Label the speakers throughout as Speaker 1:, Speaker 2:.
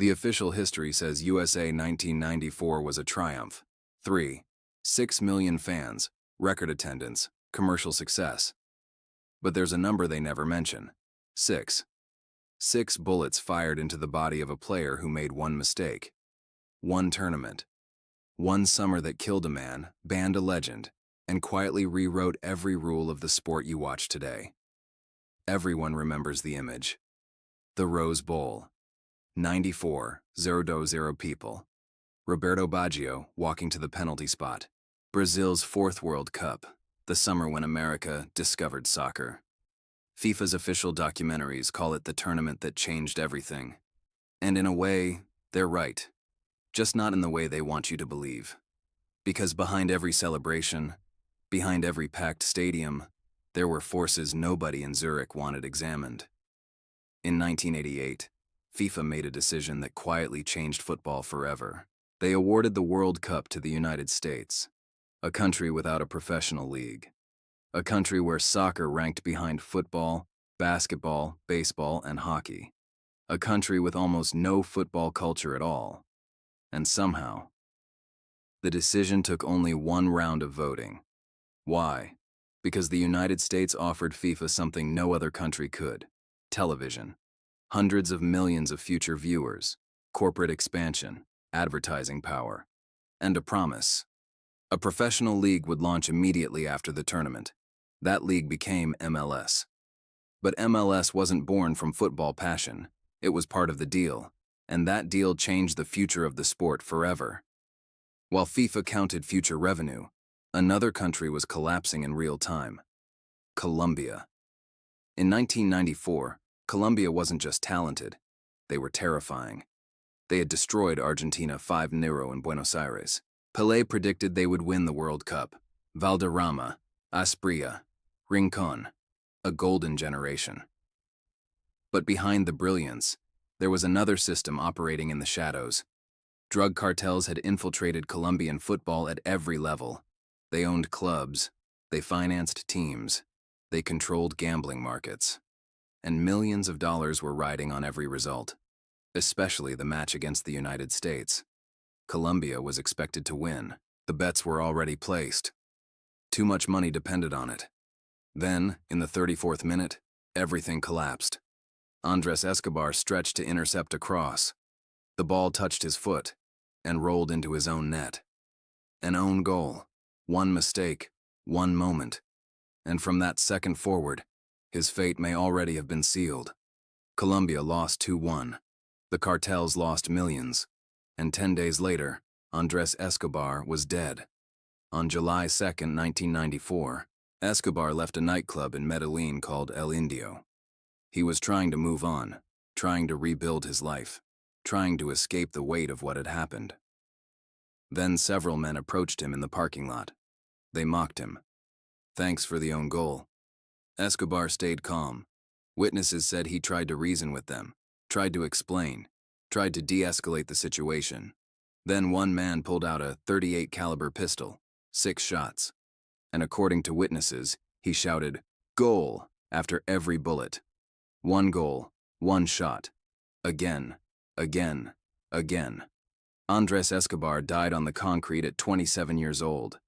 Speaker 1: The official history says USA 1994 was a triumph. 3. 6 million fans, record attendance, commercial success. But there's a number they never mention. 6. 6 bullets fired into the body of a player who made one mistake. One tournament. One summer that killed a man, banned a legend, and quietly rewrote every rule of the sport you watch today. Everyone remembers the image. The Rose Bowl. 94, 0-0 people. Roberto Baggio walking to the penalty spot. Brazil's 4th World Cup, the summer when America discovered soccer. FIFA's official documentaries call it the tournament that changed everything. And in a way, they're right. Just not in the way they want you to believe. Because behind every celebration, behind every packed stadium, there were forces nobody in Zurich wanted examined. In 1988, FIFA made a decision that quietly changed football forever. They awarded the World Cup to the United States, a country without a professional league, a country where soccer ranked behind football, basketball, baseball, and hockey, a country with almost no football culture at all. And somehow, the decision took only one round of voting. Why? Because the United States offered FIFA something no other country could: television. Hundreds of millions of future viewers, corporate expansion, advertising power, and a promise. A professional league would launch immediately after the tournament. That league became MLS. But MLS wasn't born from football passion. It was part of the deal, and that deal changed the future of the sport forever. While FIFA counted future revenue, another country was collapsing in real time: Colombia. In 1994, Colombia wasn't just talented, they were terrifying. They had destroyed Argentina 5-0 in Buenos Aires. Pelé predicted they would win the World Cup. Valderrama, Asprilla, Rincon, a golden generation. But behind the brilliance, there was another system operating in the shadows. Drug cartels had infiltrated Colombian football at every level. They owned clubs, they financed teams, they controlled gambling markets. And millions of dollars were riding on every result, especially the match against the United States. Colombia was expected to win. The bets were already placed. Too much money depended on it. Then, in the 34th minute, everything collapsed. Andres Escobar stretched to intercept a cross. The ball touched his foot and rolled into his own net. An own goal, one mistake, one moment. And from that second forward, his fate may already have been sealed. Colombia lost 2-1. The cartels lost millions. And 10 days later, Andres Escobar was dead. On July 2, 1994, Escobar left a nightclub in Medellín called El Indio. He was trying to move on, trying to rebuild his life, trying to escape the weight of what had happened. Then several men approached him in the parking lot. They mocked him. "Thanks for the own goal." Escobar stayed calm. Witnesses said he tried to reason with them, tried to explain, tried to de-escalate the situation. Then one man pulled out a .38 caliber pistol, 6 shots. And according to witnesses, he shouted, "Goal!" after every bullet. One goal, one shot. Again, again, again. Andres Escobar died on the concrete at 27 years old.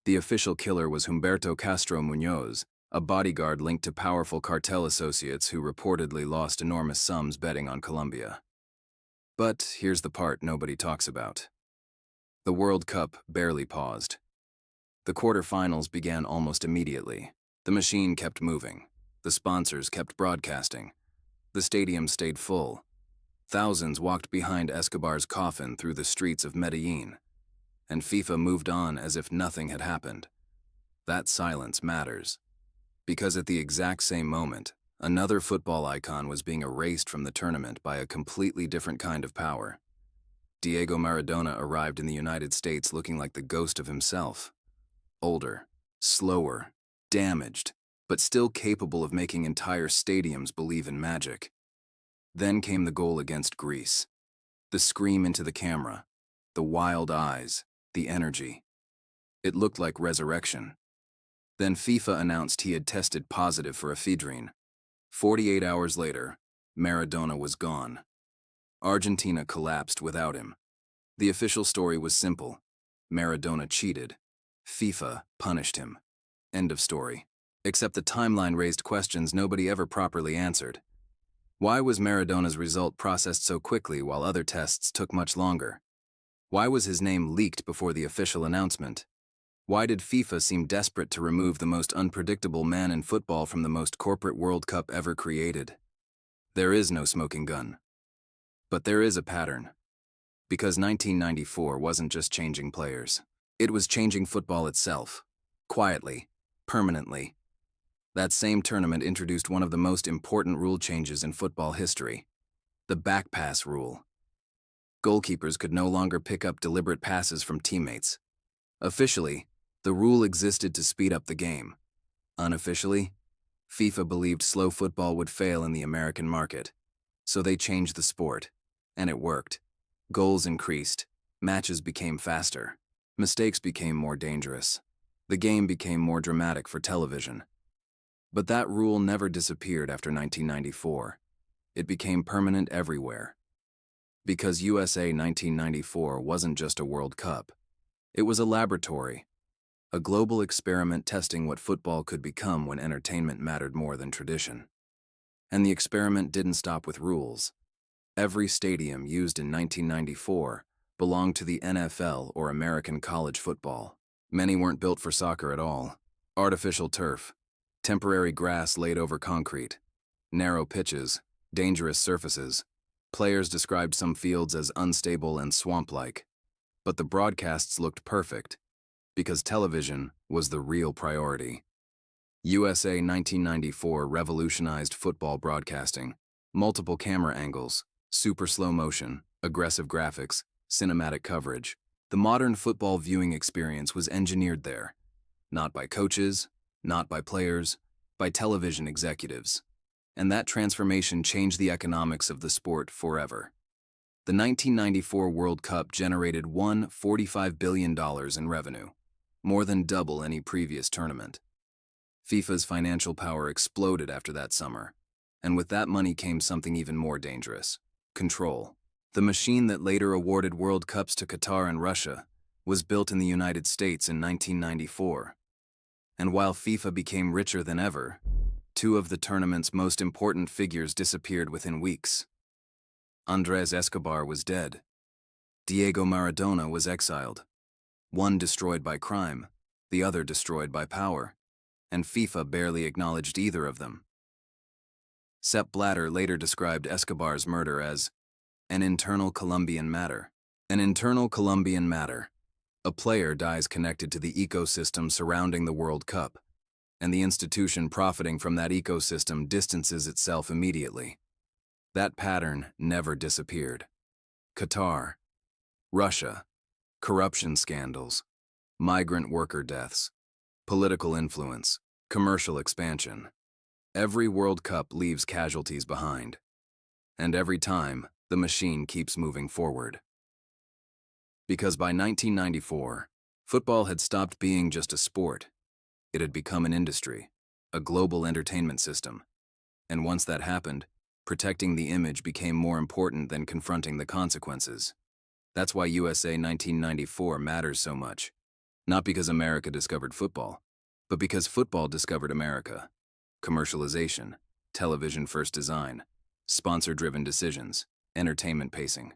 Speaker 1: The official killer was Humberto Castro Muñoz, a bodyguard linked to powerful cartel associates who reportedly lost enormous sums betting on Colombia. But here's the part nobody talks about. The World Cup barely paused. The quarterfinals began almost immediately. The machine kept moving. The sponsors kept broadcasting. The stadium stayed full. Thousands walked behind Escobar's coffin through the streets of Medellín. And FIFA moved on as if nothing had happened. That silence matters. Because at the exact same moment, another football icon was being erased from the tournament by a completely different kind of power. Diego Maradona arrived in the United States looking like the ghost of himself. Older, slower, damaged, but still capable of making entire stadiums believe in magic. Then came the goal against Greece. The scream into the camera, the wild eyes, the energy. It looked like resurrection. Then FIFA announced he had tested positive for ephedrine. 48 hours later, Maradona was gone. Argentina collapsed without him. The official story was simple. Maradona cheated. FIFA punished him. End of story. Except the timeline raised questions nobody ever properly answered. Why was Maradona's result processed so quickly while other tests took much longer? Why was his name leaked before the official announcement? Why did FIFA seem desperate to remove the most unpredictable man in football from the most corporate World Cup ever created? There is no smoking gun. But there is a pattern. Because 1994 wasn't just changing players. It was changing football itself. Quietly. Permanently. That same tournament introduced one of the most important rule changes in football history. The back pass rule. Goalkeepers could no longer pick up deliberate passes from teammates. Officially, the rule existed to speed up the game. Unofficially, FIFA believed slow football would fail in the American market. So they changed the sport. And it worked. Goals increased. Matches became faster. Mistakes became more dangerous. The game became more dramatic for television. But that rule never disappeared after 1994. It became permanent everywhere. Because USA 1994 wasn't just a World Cup. It was a laboratory. A global experiment testing what football could become when entertainment mattered more than tradition. And the experiment didn't stop with rules. Every stadium used in 1994 belonged to the NFL or American college football. Many weren't built for soccer at all. Artificial turf, temporary grass laid over concrete, narrow pitches, dangerous surfaces. Players described some fields as unstable and swamp-like. But the broadcasts looked perfect, because television was the real priority. USA 1994 revolutionized football broadcasting. Multiple camera angles, super slow motion, aggressive graphics, cinematic coverage. The modern football viewing experience was engineered there. Not by coaches, not by players, by television executives. And that transformation changed the economics of the sport forever. The 1994 World Cup generated $145 billion in revenue, more than double any previous tournament. FIFA's financial power exploded after that summer, and with that money came something even more dangerous: control. The machine that later awarded World Cups to Qatar and Russia was built in the United States in 1994. And while FIFA became richer than ever, two of the tournament's most important figures disappeared within weeks. Andrés Escobar was dead. Diego Maradona was exiled. One destroyed by crime, the other destroyed by power. And FIFA barely acknowledged either of them. Sepp Blatter later described Escobar's murder as an internal Colombian matter. An internal Colombian matter. A player dies connected to the ecosystem surrounding the World Cup, and the institution profiting from that ecosystem distances itself immediately. That pattern never disappeared. Qatar, Russia, corruption scandals, migrant worker deaths, political influence, commercial expansion. Every World Cup leaves casualties behind. And every time, the machine keeps moving forward. Because by 1994, football had stopped being just a sport. It had become an industry, a global entertainment system. And once that happened, protecting the image became more important than confronting the consequences. That's why USA 1994 matters so much. Not because America discovered football, but because football discovered America. Commercialization, television-first design, sponsor-driven decisions, entertainment pacing,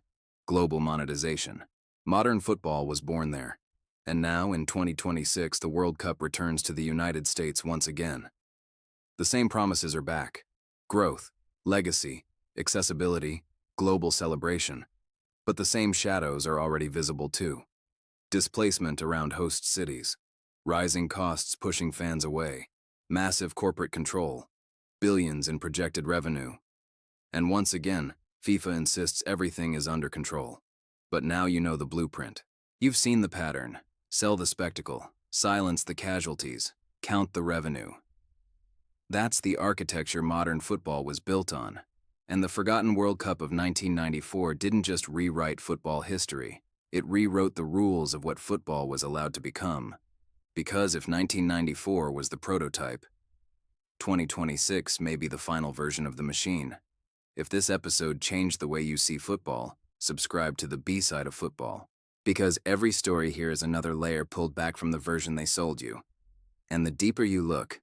Speaker 1: global monetization. Modern football was born there. And now, in 2026, the World Cup returns to the United States once again. The same promises are back: growth, legacy, accessibility, global celebration. But the same shadows are already visible too. Displacement around host cities, rising costs pushing fans away, massive corporate control, billions in projected revenue. And once again, FIFA insists everything is under control. But now you know the blueprint. You've seen the pattern: sell the spectacle, silence the casualties, count the revenue. That's the architecture modern football was built on. And the forgotten World Cup of 1994 didn't just rewrite football history, it rewrote the rules of what football was allowed to become. Because if 1994 was the prototype, 2026 may be the final version of the machine. If this episode changed the way you see football, subscribe to the B side of football. Because every story here is another layer pulled back from the version they sold you. And the deeper you look,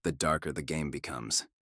Speaker 1: the darker the game becomes.